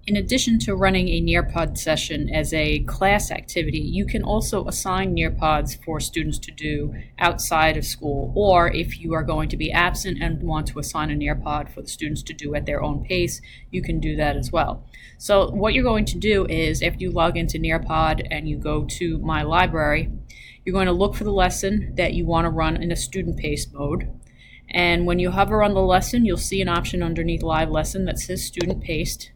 In addition to running a Nearpod session as a class activity, you can also assign Nearpods for students to do outside of school, or if you are going to be absent and want to assign a Nearpod for the students to do at their own pace, you can do that as well. So what you're going to do is, after you log into Nearpod and you go to My Library, you're going to look for the lesson that you want to run in a student paced mode. And when you hover on the lesson, you'll see an option underneath Live Lesson that says Student Paced.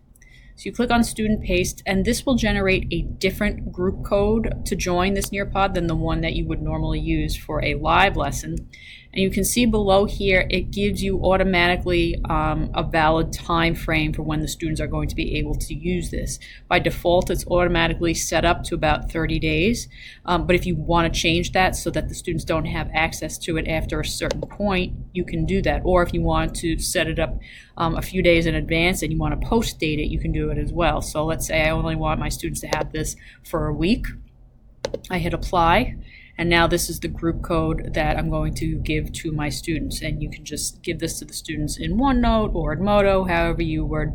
So you click on Student Paced, and this will generate a different group code to join this Nearpod than the one that you would normally use for a live lesson. And you can see below here, it gives you automatically a valid time frame for when the students are going to be able to use this. By default, it's automatically set up to about 30 days. But if you want to change that so that the students don't have access to it after a certain point, you can do that. Or if you want to set it up a few days in advance and you want to post date it, you can do it as well. So let's say I only want my students to have this for a week. I hit apply. And now this is the group code that I'm going to give to my students. And you can just give this to the students in OneNote or Edmodo, however you would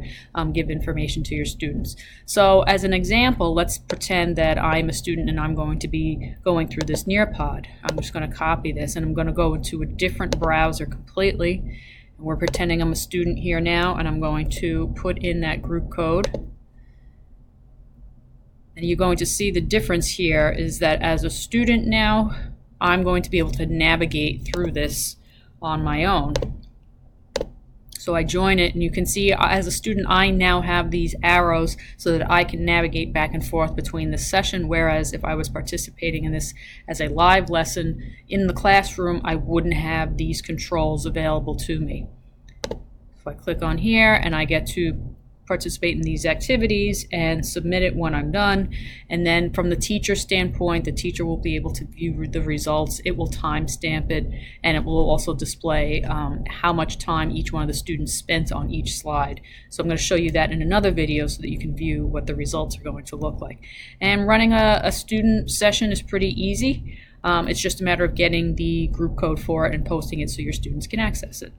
give information to your students. So as an example, let's pretend that I'm a student and I'm going to be going through this Nearpod. I'm just going to copy this and I'm going to go into a different browser completely. And we're pretending I'm a student here now, and I'm going to put in that group code. And you're going to see the difference here is that as a student now, I'm going to be able to navigate through this on my own. So I join it, and you can see as a student, I now have these arrows so that I can navigate back and forth between the session, whereas if I was participating in this as a live lesson in the classroom, I wouldn't have these controls available to me. So I click on here, and I get to participate in these activities and submit it when I'm done. And then from the teacher standpoint, the teacher will be able to view the results. It will timestamp it, and it will also display how much time each one of the students spent on each slide. So I'm going to show you that in another video so that you can view what the results are going to look like. And running a student session is pretty easy. It's just a matter of getting the group code for it and posting it so your students can access it.